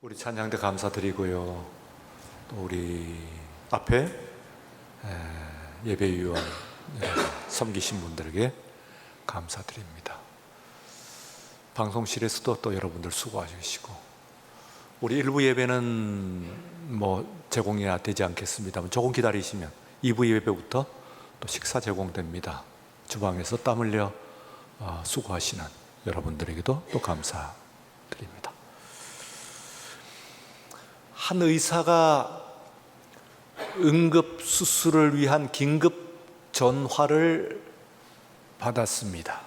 우리 찬양대 감사드리고요. 또 우리 앞에 예배위원 섬기신 분들에게 감사드립니다. 방송실에서도 또 여러분들 수고하시고, 우리 일부 예배는 제공이 되지 않겠습니다만 조금 기다리시면 2부 예배부터 또 식사 제공됩니다. 주방에서 땀 흘려 수고하시는 여러분들에게도 또 감사드립니다. 한 의사가 응급 수술을 위한 긴급 전화를 받았습니다.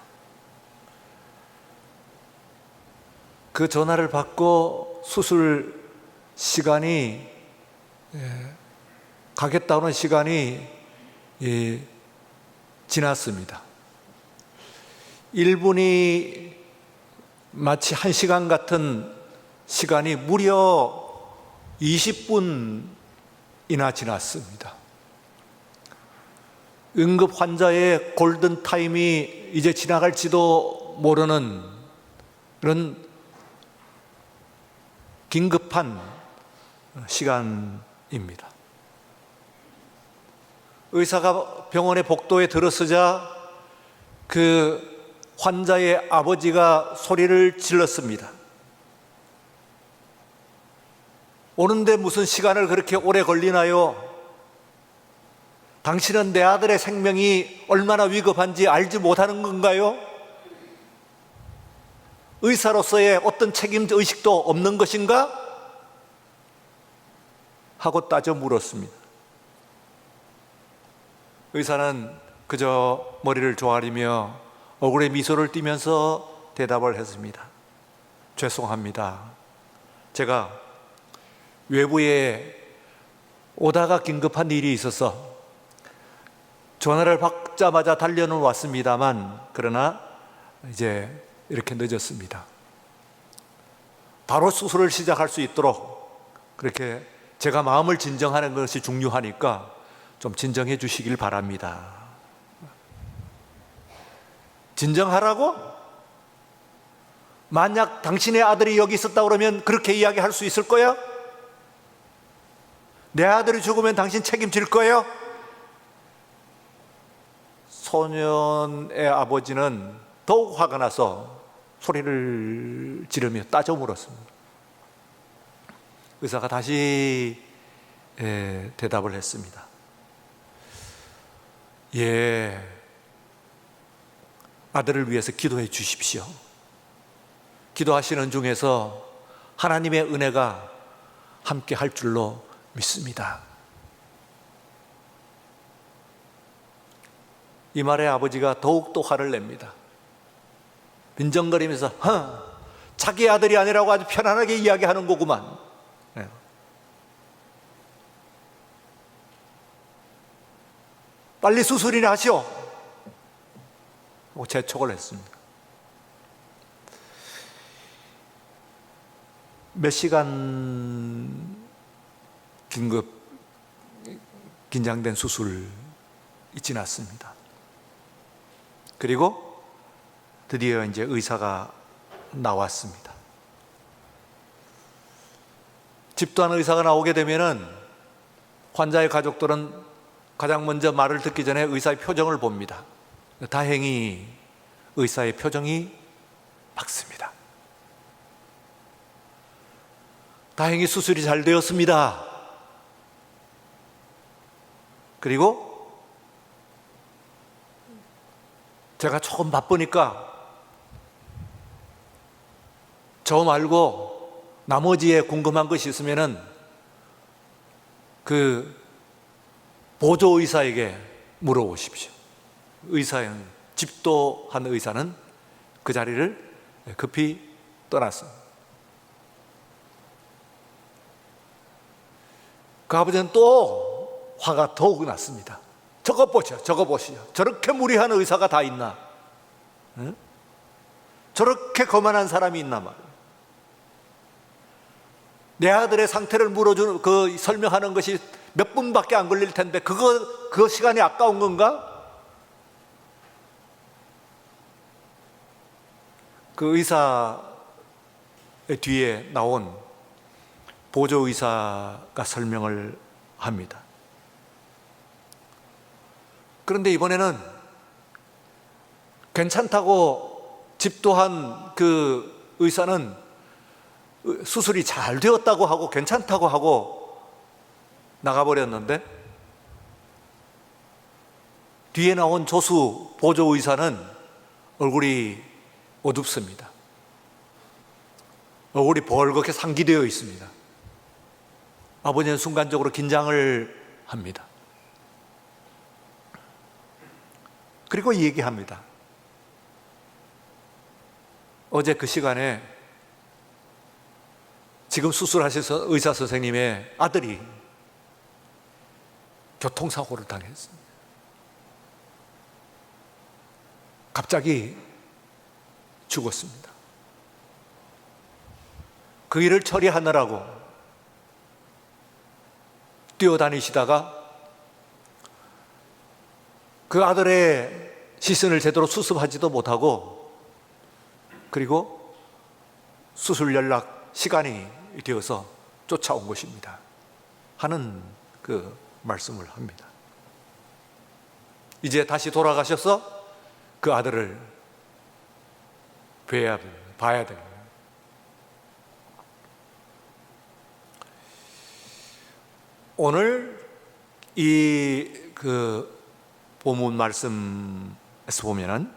그 전화를 받고 수술 시간이 가겠다는 시간이 지났습니다. 1분이 마치 1시간 같은 시간이 무려 20분이나 지났습니다. 응급 환자의 골든타임이 이제 지나갈지도 모르는 그런 긴급한 시간입니다. 의사가 병원의 복도에 들어서자 그 환자의 아버지가 소리를 질렀습니다. 오는데 무슨 시간을 그렇게 오래 걸리나요? 당신은 내 아들의 생명이 얼마나 위급한지 알지 못하는 건가요? 의사로서의 어떤 책임의식도 없는 것인가? 하고 따져 물었습니다. 의사는 그저 머리를 조아리며 얼굴에 미소를 띠면서 대답을 했습니다. 죄송합니다. 제가 외부에 오다가 긴급한 일이 있어서 전화를 받자마자 달려는 왔습니다만, 그러나 이제 이렇게 늦었습니다. 바로 수술을 시작할 수 있도록 그렇게 제가 마음을 진정하는 것이 중요하니까 좀 진정해 주시길 바랍니다. 진정하라고? 만약 당신의 아들이 여기 있었다 그러면 그렇게 이야기할 수 있을 거야? 내 아들이 죽으면 당신 책임질 거예요? 소년의 아버지는 더욱 화가 나서 소리를 지르며 따져 물었습니다. 의사가 다시 대답을 했습니다. 예, 아들을 위해서 기도해 주십시오. 기도하시는 중에서 하나님의 은혜가 함께 할 줄로 믿습니다. 이 말에 아버지가 더욱더 화를 냅니다. 빈정거리면서 자기 아들이 아니라고 아주 편안하게 이야기하는 거구만. 빨리 수술이나 하시오. 하고 재촉을 했습니다. 몇 시간 긴장된 수술이 지났습니다. 그리고 드디어 이제 의사가 나왔습니다. 집도한 의사가 나오게 되면은 환자의 가족들은 가장 먼저 말을 듣기 전에 의사의 표정을 봅니다. 다행히 의사의 표정이 밝습니다. 다행히 수술이 잘 되었습니다. 그리고 제가 조금 바쁘니까 저 말고 나머지에 궁금한 것이 있으면은 그 보조의사에게 물어보십시오. 의사는, 집도한 의사는 그 자리를 급히 떠났습니다. 그 아버지는 또 화가 더욱 났습니다. 저거 보시오. 저렇게 무리한 의사가 다 있나? 응? 저렇게 거만한 사람이 있나 말이야. 내 아들의 상태를 물어주는 설명하는 것이 몇 분밖에 안 걸릴 텐데 그 시간이 아까운 건가? 그 의사의 뒤에 나온 보조의사가 설명을 합니다. 그런데 이번에는 괜찮다고 집도한 그 의사는 수술이 잘 되었다고 하고 괜찮다고 하고 나가버렸는데, 뒤에 나온 조수 보조의사는 얼굴이 어둡습니다. 얼굴이 벌겋게 상기되어 있습니다. 아버지는 순간적으로 긴장을 합니다. 그리고 얘기합니다. 어제 그 시간에 지금 수술하실 의사 선생님의 아들이 교통사고를 당했습니다. 갑자기 죽었습니다. 그 일을 처리하느라고 뛰어다니시다가 그 아들의 시선을 제대로 수습하지도 못하고, 그리고 수술 연락 시간이 되어서 쫓아온 것입니다 하는 그 말씀을 합니다. 이제 다시 돌아가셔서 그 아들을 봐야 됩니다. 오늘 이 그 본문 말씀에서 보면은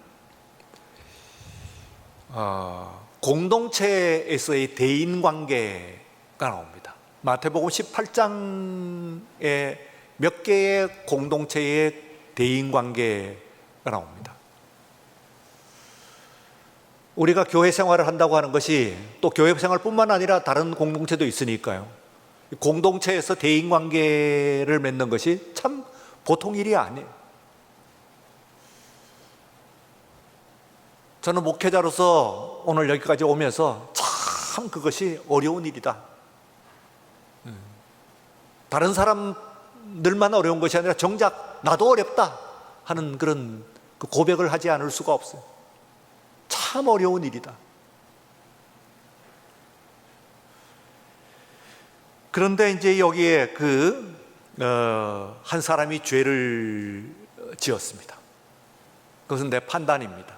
공동체에서의 대인 관계가 나옵니다. 마태복음 18장에 몇 개의 공동체의 대인 관계가 나옵니다. 우리가 교회 생활을 한다고 하는 것이 또 교회 생활뿐만 아니라 다른 공동체도 있으니까요. 공동체에서 대인 관계를 맺는 것이 참 보통 일이 아니에요. 저는 목회자로서 오늘 여기까지 오면서 참 그것이 어려운 일이다. 다른 사람들만 어려운 것이 아니라 정작 나도 어렵다 하는 그런 고백을 하지 않을 수가 없어요. 참 어려운 일이다. 그런데 이제 여기에 한 사람이 죄를 지었습니다. 그것은 내 판단입니다.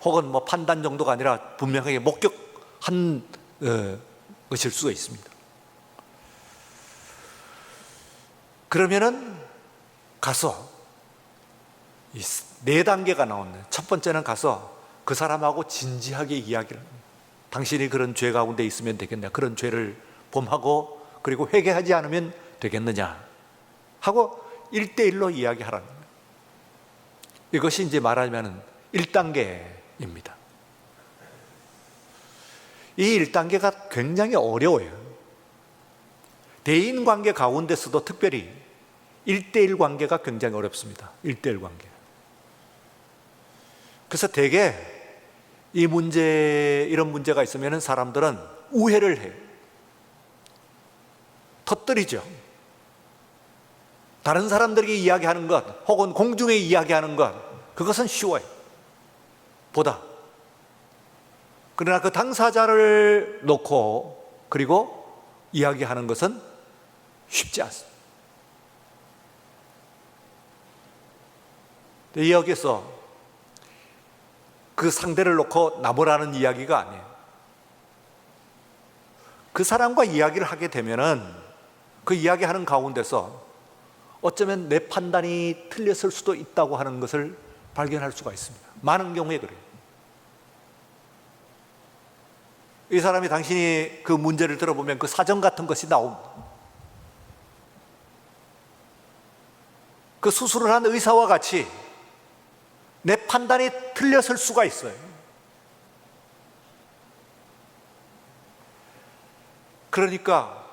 혹은 뭐 판단 정도가 아니라 분명하게 목격한 것일 수가 있습니다. 그러면은 가서 이 4단계가 나오네. 첫 번째는 가서 그 사람하고 진지하게 이야기를 합니다. 당신이 그런 죄 가운데 있으면 되겠냐, 그런 죄를 범하고 그리고 회개하지 않으면 되겠느냐 하고 1대1로 이야기하라는 거예요. 이것이 이제 말하자면 1단계입니다. 이 1단계가 굉장히 어려워요. 대인관계 가운데서도 특별히 1대1 관계가 굉장히 어렵습니다. 1대1 관계. 그래서 대개 이런 문제가 있으면 사람들은 우회를 해요. 터뜨리죠. 다른 사람들에게 이야기하는 것 혹은 공중에 이야기하는 것, 그것은 쉬워요. 보다. 그러나 그 당사자를 놓고 그리고 이야기하는 것은 쉽지 않습니다. 여기서 그 상대를 놓고 나무라는 이야기가 아니에요. 그 사람과 이야기를 하게 되면은 그 이야기하는 가운데서 어쩌면 내 판단이 틀렸을 수도 있다고 하는 것을 발견할 수가 있습니다. 많은 경우에 그래요. 이 사람이 당신이 그 문제를 들어보면 그 사정 같은 것이 나옵니다. 그 수술을 한 의사와 같이 내 판단이 틀렸을 수가 있어요. 그러니까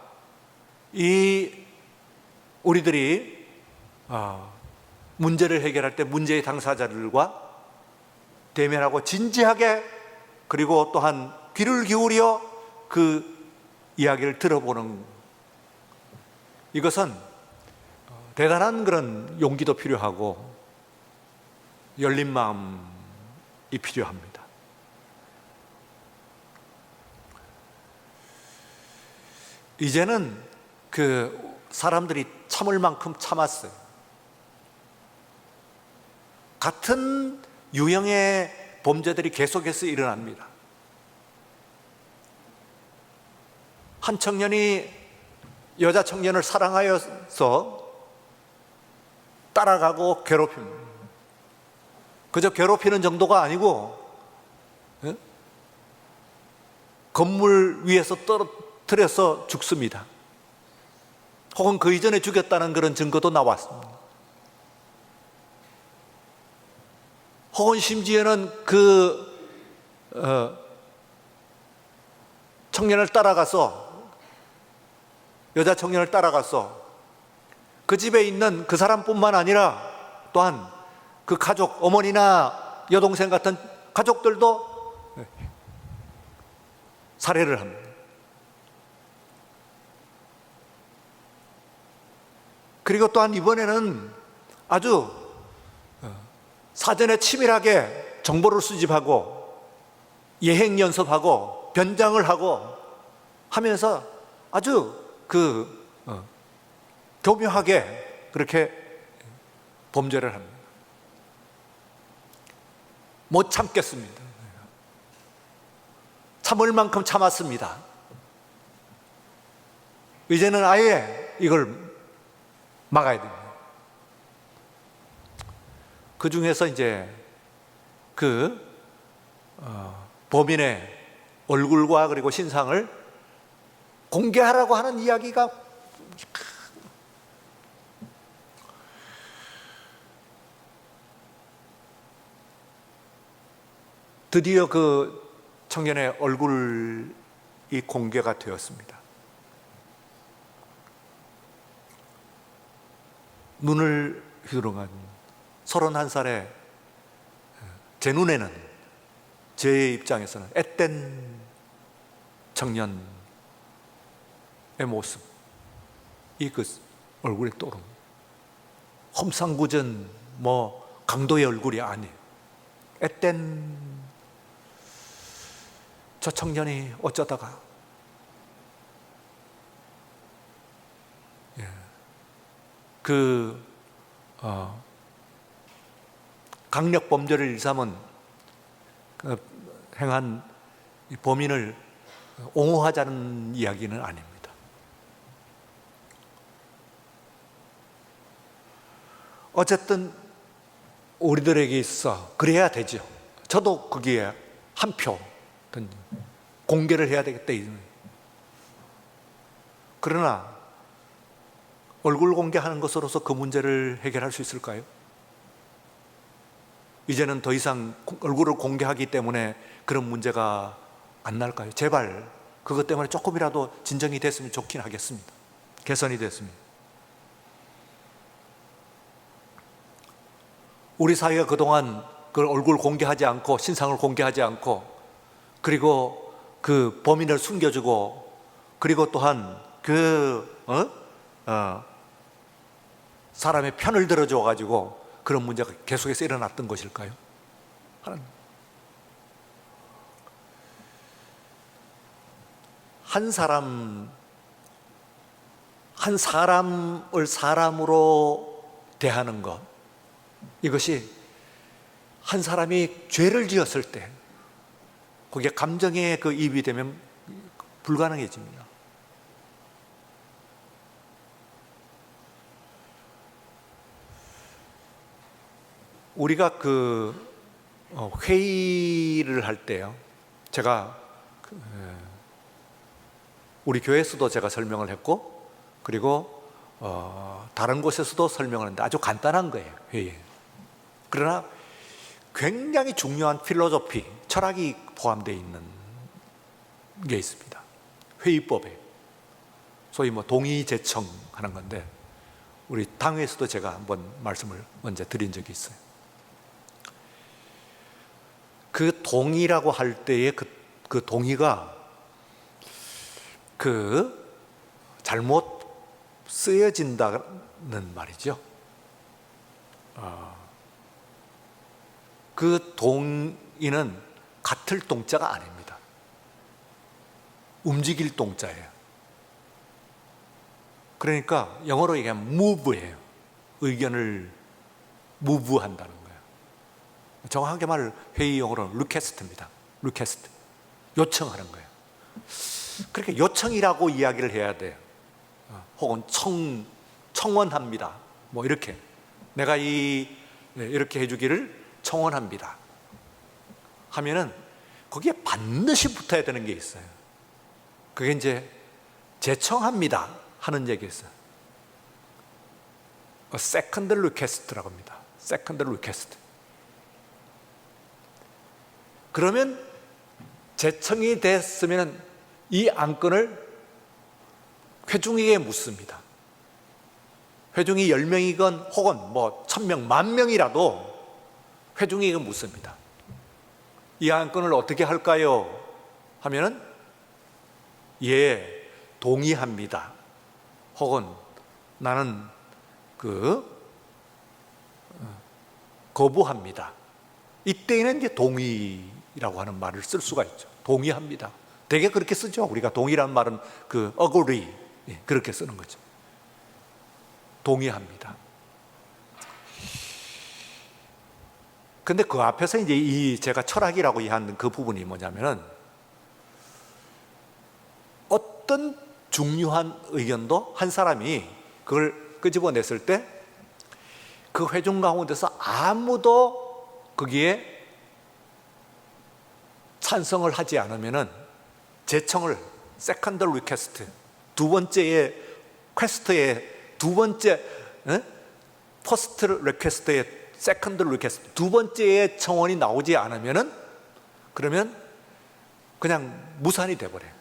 우리들이 문제를 해결할 때 문제의 당사자들과 대면하고 진지하게 그리고 또한 귀를 기울여 그 이야기를 들어보는, 이것은 대단한 그런 용기도 필요하고 열린 마음이 필요합니다. 이제는 그 사람들이 참을 만큼 참았어요. 같은 유형의 범죄들이 계속해서 일어납니다. 한 청년이 여자 청년을 사랑하여서 따라가고 괴롭힙니다. 그저 괴롭히는 정도가 아니고 건물 위에서 떨어뜨려서 죽습니다. 혹은 그 이전에 죽였다는 그런 증거도 나왔습니다. 혹은 심지어는 청년을 따라가서, 여자 청년을 따라가서 그 집에 있는 그 사람뿐만 아니라 또한 그 가족, 어머니나 여동생 같은 가족들도 살해를 합니다. 그리고 또한 이번에는 아주 사전에 치밀하게 정보를 수집하고 예행 연습하고 변장을 하고 하면서 아주 교묘하게 그렇게 범죄를 합니다. 못 참겠습니다. 참을 만큼 참았습니다. 이제는 아예 이걸 막아야 됩니다. 그 중에서 이제 범인의 얼굴과 그리고 신상을 공개하라고 하는 이야기가 드디어 그 청년의 얼굴이 공개가 되었습니다. 눈을 휘두르간 31살의 제 눈에는, 제 입장에서는 앳된 청년의 모습, 그 얼굴에 또름, 험상궂은 강도의 얼굴이 아니에요. 앳된 저 청년이 어쩌다가 강력 범죄를 일삼은 행한 범인을 옹호하자는 이야기는 아닙니다. 어쨌든 우리들에게 있어 그래야 되죠. 저도 거기에 한 표 공개를 해야 되겠다. 그러나 얼굴 공개하는 것으로서 그 문제를 해결할 수 있을까요? 이제는 더 이상 얼굴을 공개하기 때문에 그런 문제가 안 날까요? 제발 그것 때문에 조금이라도 진정이 됐으면 좋긴 하겠습니다. 개선이 됐습니다. 우리 사회가 그동안 그 얼굴 공개하지 않고 신상을 공개하지 않고 그리고 그 범인을 숨겨주고 그리고 또한 사람의 편을 들어줘 가지고 그런 문제가 계속해서 일어났던 것일까요? 한 사람을 사람으로 대하는 것, 이것이 한 사람이 죄를 지었을 때 거기에 감정의 이입이 되면 불가능해집니다. 우리가 회의를 할 때요, 제가 우리 교회에서도 제가 설명을 했고 그리고 다른 곳에서도 설명을 했는데 아주 간단한 거예요, 회의. 그러나 굉장히 중요한 필로소피, 철학이 포함되어 있는 게 있습니다. 회의법에 소위 동의제청하는 건데 우리 당회에서도 제가 한번 말씀을 먼저 드린 적이 있어요. 그 동의라고 할 때의 그 동의가 잘못 쓰여진다는 말이죠. 그 동의는 같을 동자가 아닙니다. 움직일 동자예요. 그러니까 영어로 얘기하면 move예요. 의견을 무브한다는 거예요. 정확하게 말을 회의 용어로는 request입니다. request. 요청하는 거예요. 그렇게 요청이라고 이야기를 해야 돼요. 혹은 청원합니다. 뭐 이렇게 내가 이렇게 해주기를 청원합니다. 하면은 거기에 반드시 붙어야 되는 게 있어요. 그게 이제 제청합니다 하는 얘기 있어요. second request라고 합니다. second request. 그러면 제청이 됐으면 이 안건을 회중에게 묻습니다. 회중이 10명이건 혹은 뭐 1000명, 10,000명이라도 회중에게 묻습니다. 이 안건을 어떻게 할까요? 하면은 예, 동의합니다. 혹은 나는 거부합니다. 이때에는 이제 동의라고 하는 말을 쓸 수가 있죠. 동의합니다. 되게 그렇게 쓰죠. 우리가 동의라는 말은 agree 그렇게 쓰는 거죠. 동의합니다. 근데 그 앞에서 이제 제가 철학이라고 이해하는 그 부분이 뭐냐면은 어떤 중요한 의견도 한 사람이 그걸 끄집어냈을 때 그 회중 가운데서 아무도 거기에 찬성을 하지 않으면은 제청을 세컨드 리퀘스트, 두 번째의 퀘스트의 두 번째 퍼스트 리퀘스트의 세컨드 리퀘스트 두 번째의 청원이 나오지 않으면은 그러면 그냥 무산이 돼버려요.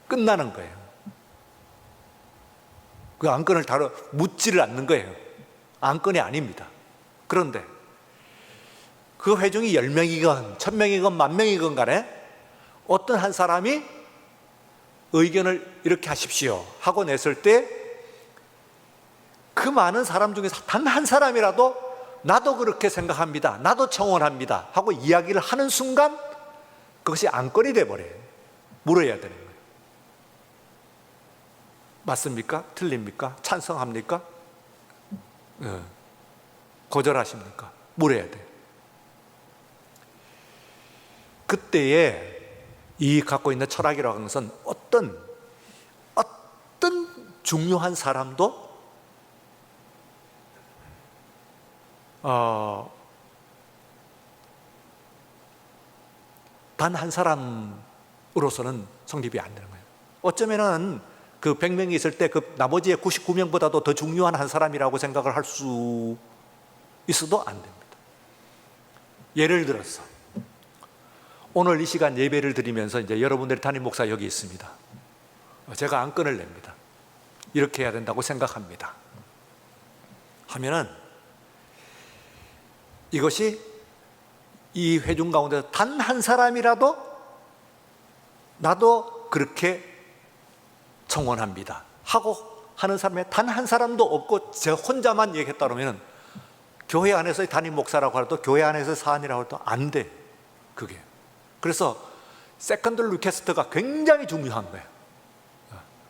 끝나는 거예요. 그 안건을 묻지를 않는 거예요. 안건이 아닙니다. 그런데 그 회중이 10명이건 1000명이건 10,000명이건 간에 어떤 한 사람이 의견을 이렇게 하십시오 하고 냈을 때 그 많은 사람 중에서 단 한 사람이라도 나도 그렇게 생각합니다, 나도 청원합니다 하고 이야기를 하는 순간 그것이 안건이 돼버려요. 물어야 되는 거예요. 맞습니까? 틀립니까? 찬성합니까? 거절하십니까? 물어야 돼요. 그때에 이 갖고 있는 철학이라고 하는 것은 어떤 중요한 사람도 단 한 사람으로서는 성립이 안 되는 거예요. 어쩌면은 그 100명이 있을 때 그 나머지의 99명보다도 더 중요한 한 사람이라고 생각을 할 수 있어도 안 됩니다. 예를 들어서 오늘 이 시간 예배를 드리면서 이제 여러분들의 담임 목사 여기 있습니다. 제가 안건을 냅니다. 이렇게 해야 된다고 생각합니다. 하면은 이것이 이 회중 가운데 단 한 사람이라도 나도 그렇게 청원합니다 하고 하는 사람이 단 한 사람도 없고 저 혼자만 얘기했다 그러면 교회 안에서의 담임 목사라고 해도 교회 안에서의 사안이라고 해도 안 돼. 그게. 그래서 세컨드 리퀘스트가 굉장히 중요한 거예요.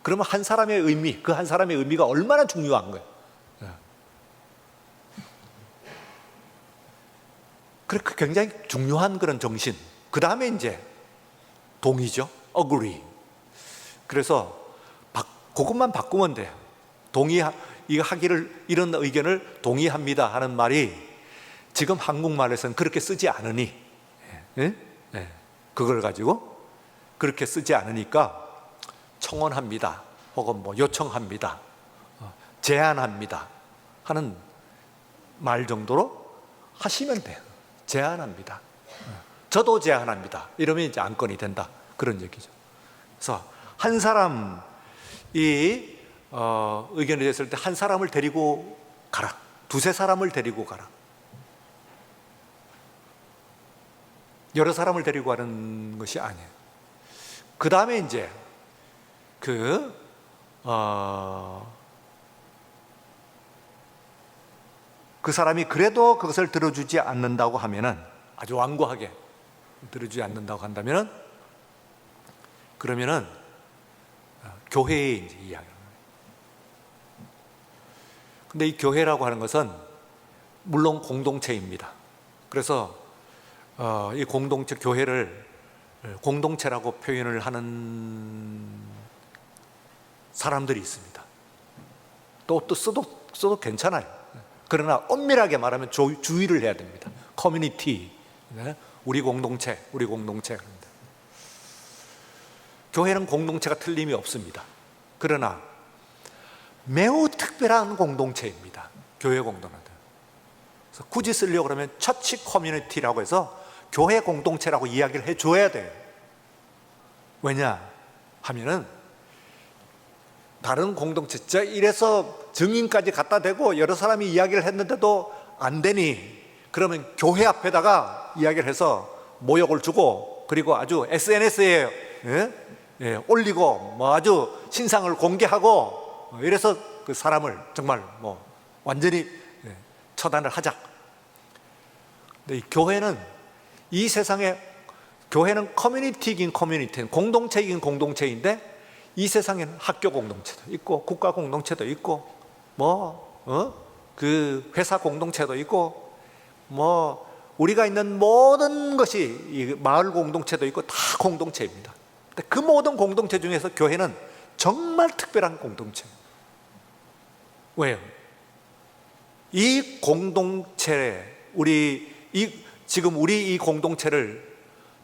그러면 한 사람의 의미, 그 한 사람의 의미가 얼마나 중요한 거예요. 그렇게 굉장히 중요한 그런 정신. 그 다음에 이제 동의죠. agree. 그래서 그것만 바꾸면 돼요. 이런 의견을 동의합니다 하는 말이 지금 한국말에서는 그렇게 쓰지 않으니, 그걸 가지고 그렇게 쓰지 않으니까 청원합니다 혹은 뭐 요청합니다, 제안합니다 하는 말 정도로 하시면 돼요. 제안합니다. 저도 제안합니다. 이러면 이제 안건이 된다. 그런 얘기죠. 그래서 한 사람이 의견을 냈을 때 한 사람을 데리고 가라. 두세 사람을 데리고 가라. 여러 사람을 데리고 가는 것이 아니에요. 그 다음에 이제 그 사람이 그래도 그것을 들어주지 않는다고 하면은, 아주 완고하게 들어주지 않는다고 한다면은, 그러면은 교회에 이제 이야기를 합니다. 근데 이 교회라고 하는 것은 물론 공동체입니다. 그래서 이 공동체, 교회를 공동체라고 표현을 하는 사람들이 있습니다. 또 써도 괜찮아요. 그러나 엄밀하게 말하면 주의를 해야 됩니다. 커뮤니티, 우리 공동체. 교회는 공동체가 틀림이 없습니다. 그러나 매우 특별한 공동체입니다. 교회 공동체. 그래서 굳이 쓰려고 그러면 처치 커뮤니티라고 해서 교회 공동체라고 이야기를 해줘야 돼요. 왜냐 하면은 다른 공동체, 이래서 증인까지 갖다 대고 여러 사람이 이야기를 했는데도 안 되니, 그러면 교회 앞에다가 이야기를 해서 모욕을 주고, 그리고 아주 SNS에 올리고, 아주 신상을 공개하고, 이래서 그 사람을 정말 완전히 처단을 하자. 근데 이 교회는, 이 세상에 교회는 커뮤니티이긴 커뮤니티, 공동체이긴 공동체인데, 이 세상에는 학교 공동체도 있고 국가 공동체도 있고 그 회사 공동체도 있고 우리가 있는 모든 것이 이 마을 공동체도 있고 다 공동체입니다. 근데 그 모든 공동체 중에서 교회는 정말 특별한 공동체. 왜요? 이 공동체, 지금 우리 이 공동체를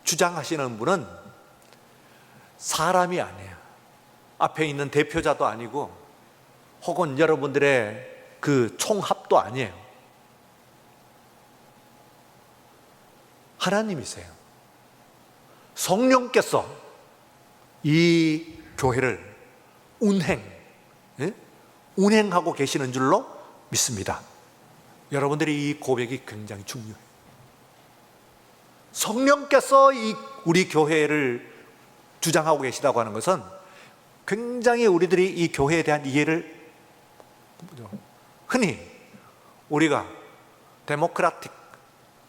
주장하시는 분은 사람이 아니에요. 앞에 있는 대표자도 아니고 혹은 여러분들의 그 총합도 아니에요. 하나님이세요. 성령께서 이 교회를 운행하고 계시는 줄로 믿습니다. 여러분들이 이 고백이 굉장히 중요해요. 성령께서 우리 교회를 주장하고 계시다고 하는 것은 굉장히 우리들이 이 교회에 대한 이해를, 흔히 우리가 데모크라틱,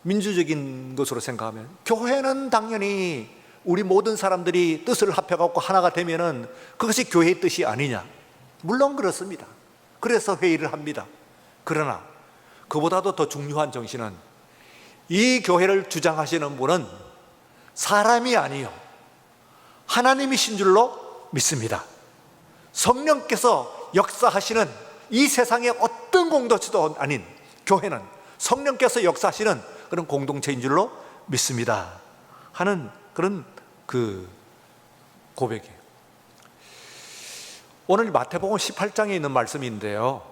민주적인 것으로 생각하면 교회는 당연히 우리 모든 사람들이 뜻을 합해갖고 하나가 되면은 그것이 교회의 뜻이 아니냐. 물론 그렇습니다. 그래서 회의를 합니다. 그러나 그보다도 더 중요한 정신은, 이 교회를 주장하시는 분은 사람이 아니요 하나님이신 줄로 믿습니다. 성령께서 역사하시는 이 세상의 어떤 공동체도 아닌 교회는 성령께서 역사하시는 그런 공동체인 줄로 믿습니다 하는 그런 그 고백이에요. 오늘 마태복음 18장에 있는 말씀인데요,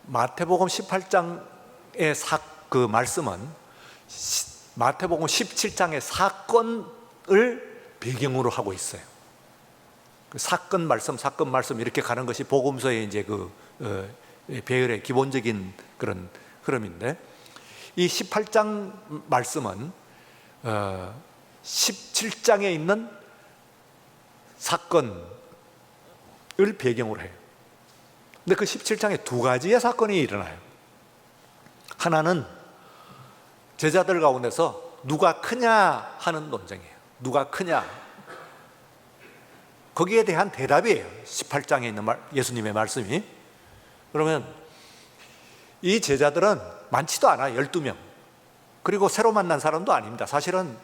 마태복음 18장의 그 말씀은 마태복음 17장의 사건을 배경으로 하고 있어요. 그 사건 말씀 이렇게 가는 것이 복음서의 이제 배열의 기본적인 그런 흐름인데, 이 18장 말씀은 17장에 있는 사건을 배경으로 해요. 근데 그 17장에 두 가지의 사건이 일어나요. 하나는 제자들 가운데서 누가 크냐 하는 논쟁이에요. 누가 크냐. 거기에 대한 대답이에요. 18장에 있는 예수님의 말씀이. 그러면 이 제자들은 많지도 않아요. 12명. 그리고 새로 만난 사람도 아닙니다. 사실은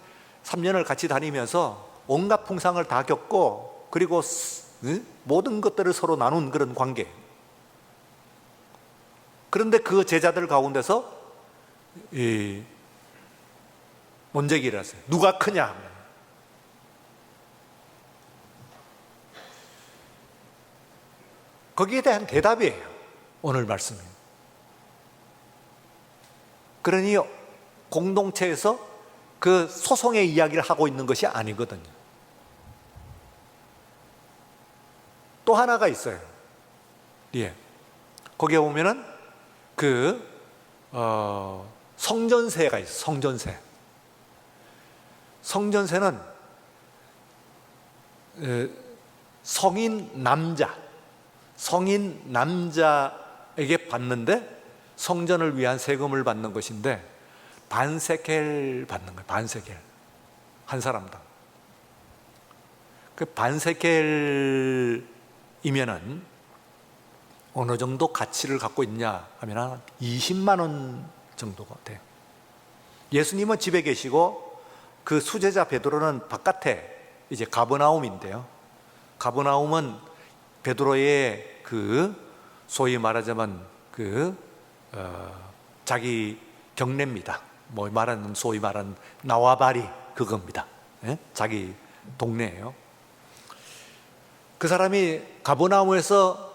3년을 같이 다니면서 온갖 풍상을 다 겪고, 그리고 모든 것들을 서로 나눈 그런 관계. 그런데 그 제자들 가운데서 논쟁이 일어났어요. 누가 크냐. 거기에 대한 대답이에요. 오늘 말씀이. 그러니 공동체에서 그 소송의 이야기를 하고 있는 것이 아니거든요. 또 하나가 있어요. 예. 거기에 보면은 성전세가 있어요. 성전세. 성전세는 성인 남자에게 받는데, 성전을 위한 세금을 받는 것인데 반세켈 받는 거예요. 반세켈. 한 사람당. 그 반세켈이면은 어느 정도 가치를 갖고 있냐 하면 한 20만 원 정도가 돼요. 예수님은 집에 계시고 그 수제자 베드로는 바깥에 이제 가버나움인데요. 가버나움은 베드로의 그 소위 말하자면 자기 경내입니다. 뭐 말하는 소위 말하는 나와바리 그겁니다. 예? 자기 동네예요. 그 사람이 가버나움에서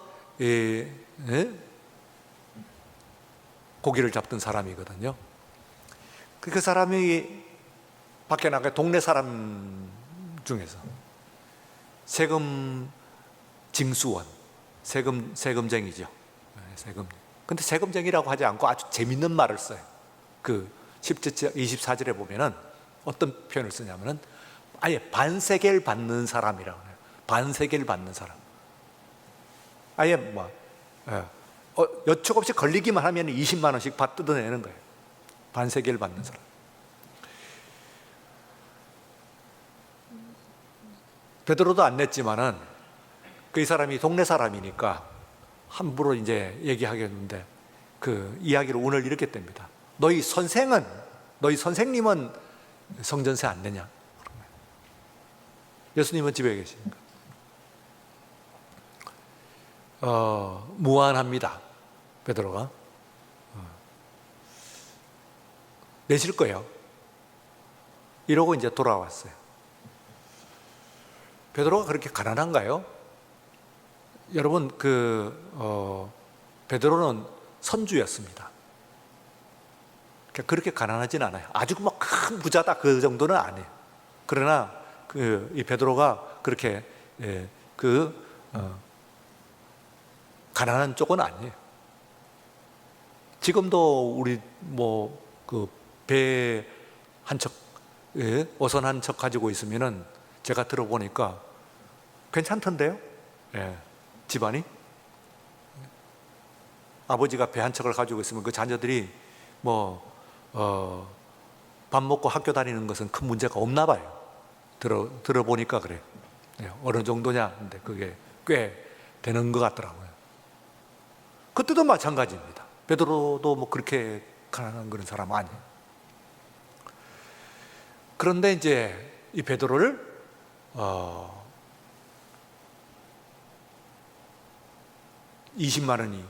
고기를 잡던 사람이거든요. 그 사람이 밖에 나가 동네 사람 중에서 세금 징수원, 세금쟁이죠. 세금. 근데 세금쟁이라고 하지 않고 아주 재밌는 말을 써요. 그 10절 24절에 보면은 어떤 표현을 쓰냐면은 아예 반세겔 받는 사람이라고 해요. 반세겔 받는 사람. 아예 여축 없이 걸리기만 하면 20만 원씩 뜯어내는 거예요. 반세겔 받는 사람. 베드로도 안 냈지만은 그 이 사람이 동네 사람이니까 함부로 이제 얘기하겠는데 그 이야기를 오늘 이렇게 됩니다. 너희 선생님은 성전세 안 내냐? 예수님은 집에 계시니까 무안합니다. 베드로가 내실 거예요. 이러고 이제 돌아왔어요. 베드로가 그렇게 가난한가요? 여러분 베드로는 선주였습니다. 그렇게 가난하진 않아요. 아주 막 큰 부자다 그 정도는 아니에요. 그러나 이 베드로가 그렇게 가난한 쪽은 아니에요. 지금도 우리 배 한 척, 어선 한 척 가지고 있으면은 제가 들어보니까 괜찮던데요? 예, 집안이 아버지가 배 한 척을 가지고 있으면 그 자녀들이 밥 먹고 학교 다니는 것은 큰 문제가 없나 봐요. 들어보니까 그래요. 예, 어느 정도냐? 근데 그게 꽤 되는 것 같더라고요. 그때도 마찬가지입니다. 베드로도 그렇게 가난한 그런 사람 아니에요. 그런데 이제 이 베드로를 20만 원이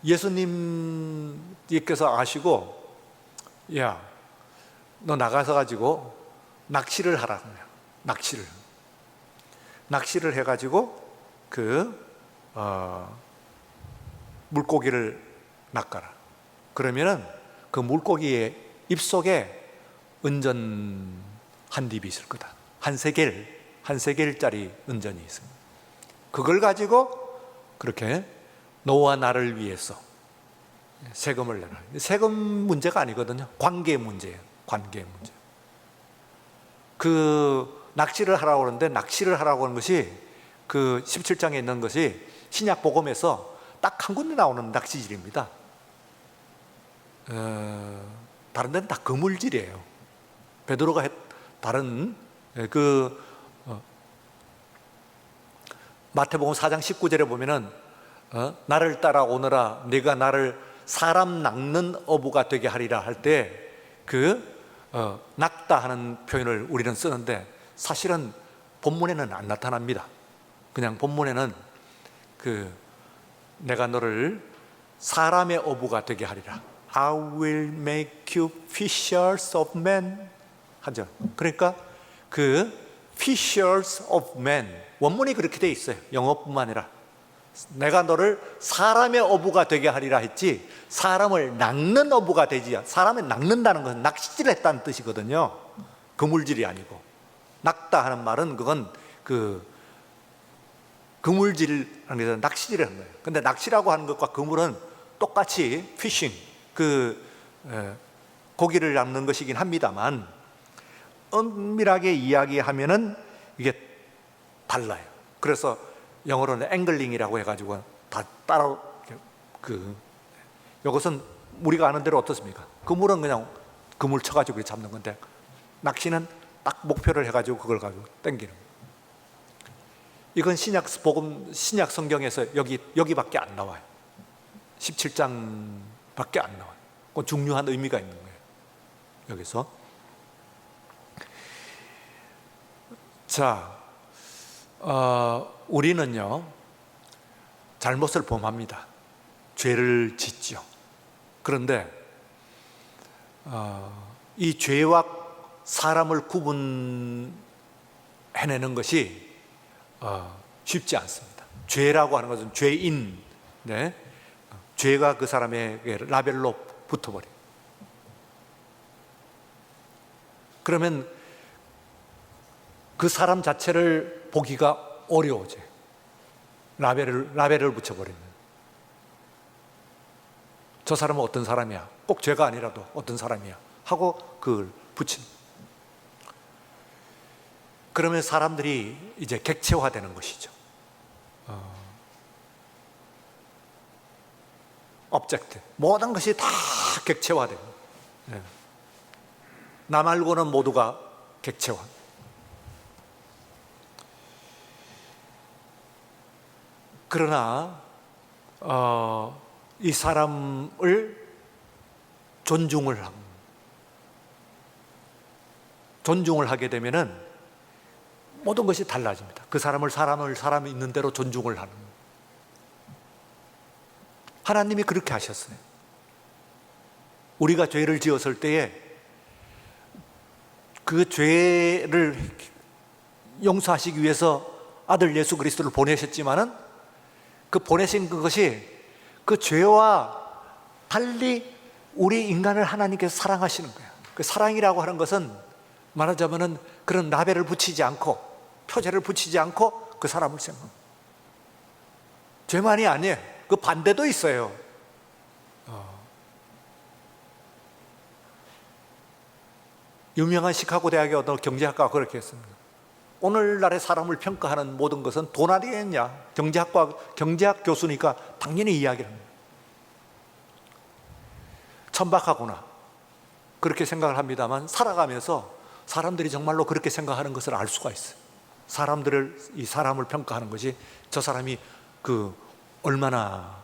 예수님께서 아시고 야, 너 나가서 가지고 낚시를 하라. 낚시를 해가지고 물고기를 낚아라. 그러면은 그 물고기의 입속에 은전 한 딥이 있을 거다. 한 세겔짜리 은전이 있습니다. 그걸 가지고 그렇게 너와 나를 위해서 세금을 내라. 세금 문제가 아니거든요. 관계 문제예요. 관계 문제. 낚시를 하라고 하는데 낚시를 하라고 하는 것이 17장에 있는 것이 신약 복음에서 딱 한 군데 나오는 낚시질입니다. 다른 데는 다 그물질이에요. 베드로가 다른 마태복음 4장 19절에 보면은 나를 따라오너라 네가 나를 사람 낚는 어부가 되게 하리라 할 때 낚다 하는 표현을 우리는 쓰는데 사실은 본문에는 안 나타납니다. 그냥 본문에는 내가 너를 사람의 어부가 되게 하리라. I will make you fishers of men 하죠. 그러니까 fishers of men 원문이 그렇게 돼 있어요. 영어뿐만 아니라 내가 너를 사람의 어부가 되게 하리라 했지 사람을 낚는 어부가 되지. 사람을 낚는다는 것은 낚시질을 했다는 뜻이거든요. 그물질이 아니고 낚다 하는 말은 그건 그물질이라는 게 낚시질을 하는 거예요. 근데 낚시라고 하는 것과 그물은 똑같이 피싱 고기를 잡는 것이긴 합니다만 엄밀하게 이야기하면은 이게 달라요. 그래서 영어로는 앵글링이라고 해가지고 다 따로 이것은 우리가 아는 대로 어떻습니까? 그물은 그냥 그물 쳐가지고 잡는 건데 낚시는 딱 목표를 해가지고 그걸 가지고 당기는 거예요. 이건 신약 성경에서 여기밖에 안 나와요. 17장밖에 안 나와요. 그건 중요한 의미가 있는 거예요. 여기서. 자, 우리는요, 잘못을 범합니다. 죄를 짓죠. 그런데 이 죄와 사람을 구분해내는 것이 쉽지 않습니다. 죄라고 하는 것은 죄인, 네? 죄가 그 사람에게 라벨로 붙어버려요. 그러면 그 사람 자체를 보기가 어려워져요. 라벨을 붙여버리면. 저 사람은 어떤 사람이야? 꼭 죄가 아니라도 어떤 사람이야? 하고 그걸 붙인. 그러면 사람들이 이제 객체화되는 것이죠. object. 모든 것이 다 객체화되고. 나 말고는 모두가 객체화. 그러나 이 사람을 존중을 하게 되면은 모든 것이 달라집니다. 그 사람을 사람이 있는 대로 존중을 하는. 하나님이 그렇게 하셨어요. 우리가 죄를 지었을 때에 그 죄를 용서하시기 위해서 아들 예수 그리스도를 보내셨지만은 그 보내신 그것이 그 죄와 달리 우리 인간을 하나님께서 사랑하시는 거예요. 그 사랑이라고 하는 것은 말하자면은 그런 라벨을 붙이지 않고 표제를 붙이지 않고 그 사람을 생각합니다. 죄만이 아니에요. 그 반대도 있어요. 유명한 시카고 대학의 어떤 경제학가가 그렇게 했습니다. 오늘날의 사람을 평가하는 모든 것은 돈 아니겠냐? 경제학 교수니까 당연히 이야기를 합니다. 천박하구나. 그렇게 생각을 합니다만 살아가면서 사람들이 정말로 그렇게 생각하는 것을 알 수가 있어요. 이 사람을 평가하는 것이 저 사람이 얼마나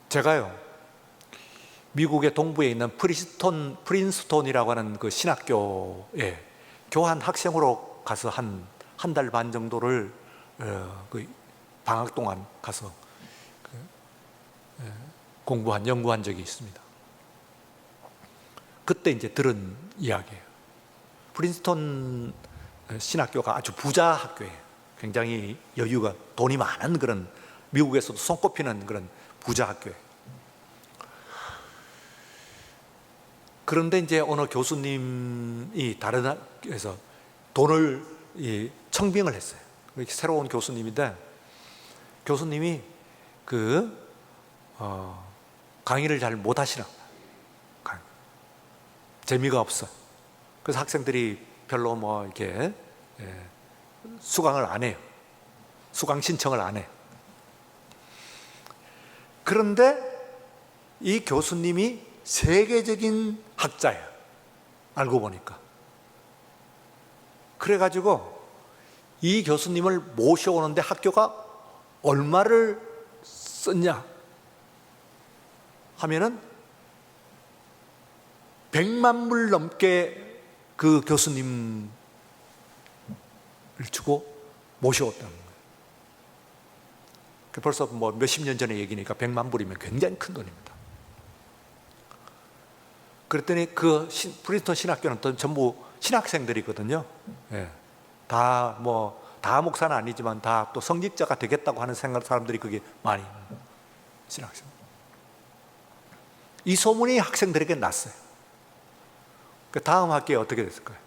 제가요, 미국의 동부에 있는 프린스톤이라고 하는 그 신학교에 교환 학생으로 가서 한 달 반 정도를 그 방학 동안 가서 연구한 적이 있습니다. 그때 이제 들은 이야기예요. 프린스톤 신학교가 아주 부자 학교예요. 굉장히 돈이 많은 그런, 미국에서도 손꼽히는 그런 부자 학교예요. 그런데 이제 어느 교수님이 다른 학교에서 돈을 청빙을 했어요. 새로운 교수님인데 교수님이 강의를 잘 못하시나, 재미가 없어. 그래서 학생들이 별로 이렇게 수강을 안 해요. 수강 신청을 안 해요. 그런데 이 교수님이 세계적인 학자야. 알고 보니까. 그래가지고 이 교수님을 모셔오는데 학교가 얼마를 썼냐 하면은 100만 불 넘게 그 교수님을 주고 모셔왔다는 거예요. 벌써 몇십 년 전의 얘기니까 100만 불이면 굉장히 큰 돈입니다. 그랬더니 그 프린스턴 신학교는 또 전부 신학생들이거든요. 예. 다 목사는 아니지만 다 또 성직자가 되겠다고 하는 사람들이 그게 많이 신학생. 이 소문이 학생들에게 났어요. 그 다음 학기에 어떻게 됐을까요?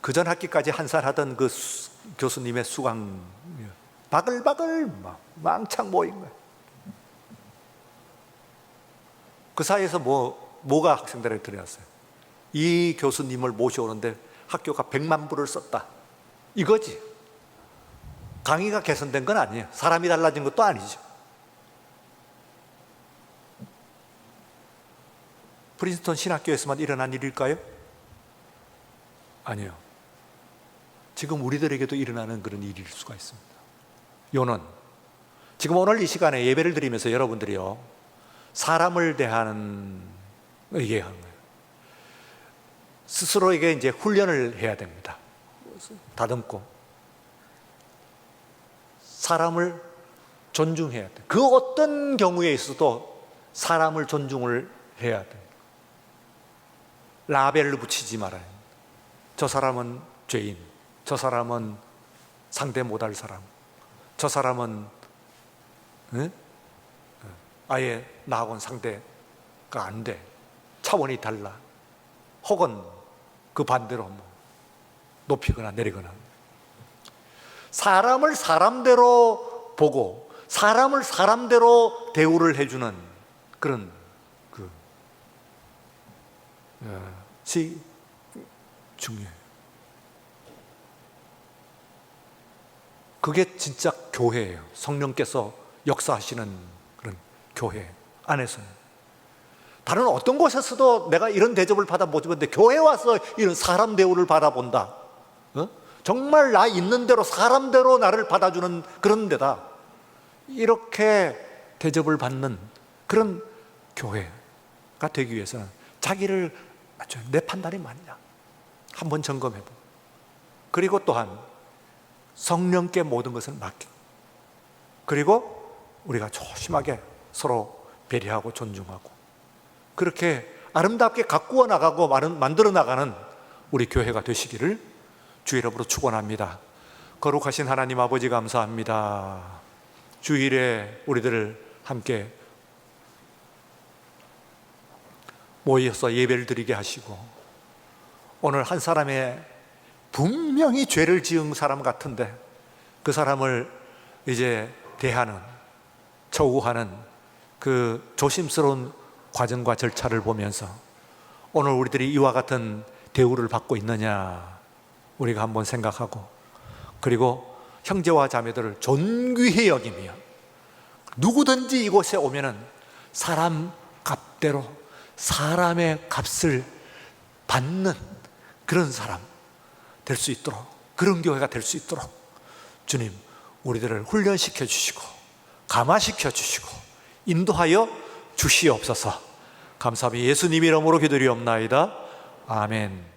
그 전 학기까지 한 살 하던 그 교수님의 수강 바글바글 왕창 모인 거예요. 그 사이에서 뭐가 학생들에게 들려왔어요? 이 교수님을 모셔오는데 학교가 100만 불을 썼다. 이거지. 강의가 개선된 건 아니에요. 사람이 달라진 것도 아니죠. 프린스턴 신학교에서만 일어난 일일까요? 아니요. 지금 우리들에게도 일어나는 그런 일일 수가 있습니다. 요는 지금 오늘 이 시간에 예배를 드리면서 여러분들이요, 사람을 대하는 얘기한 거예요. 스스로에게 이제 훈련을 해야 됩니다. 다듬고 사람을 존중해야 돼. 그 어떤 경우에 있어도 사람을 존중을 해야 돼. 라벨을 붙이지 말아요. 저 사람은 죄인, 저 사람은 상대 못할 사람, 저 사람은 아예 나하고는 상대가 안 돼, 차원이 달라, 혹은 그 반대로 뭐 높이거나 내리거나. 사람을 사람대로 보고 사람을 사람대로 대우를 해주는 그런 것이 중요해요. 그게 진짜 교회예요. 성령께서 역사하시는 그런 교회 안에서는. 다른 어떤 곳에서도 내가 이런 대접을 받아보지 못했는데 교회 와서 이런 사람 대우를 받아본다. 정말 나 있는 대로 사람대로 나를 받아주는 그런 데다. 이렇게 대접을 받는 그런 교회가 되기 위해서는 자기를 내 판단이 맞냐 한번 점검해보고, 그리고 또한 성령께 모든 것을 맡기고, 그리고 우리가 조심하게 서로 배려하고 존중하고, 그렇게 아름답게 가꾸어 나가고 만들어 나가는 우리 교회가 되시기를 주 이름으로 축원합니다. 거룩하신 하나님 아버지, 감사합니다. 주일에 우리들을 함께 모여서 예배를 드리게 하시고, 오늘 한 사람의 분명히 죄를 지은 사람 같은데 그 사람을 이제 대하는, 처우하는 그 조심스러운 과정과 절차를 보면서 오늘 우리들이 이와 같은 대우를 받고 있느냐 우리가 한번 생각하고, 그리고 형제와 자매들을 존귀히 여기며 누구든지 이곳에 오면은 사람 값대로 사람의 값을 받는 그런 사람 될 수 있도록, 그런 교회가 될 수 있도록 주님 우리들을 훈련시켜 주시고 감화시켜 주시고 인도하여 주시옵소서. 감사합니다. 예수님 이름으로 기도리옵나이다. 아멘.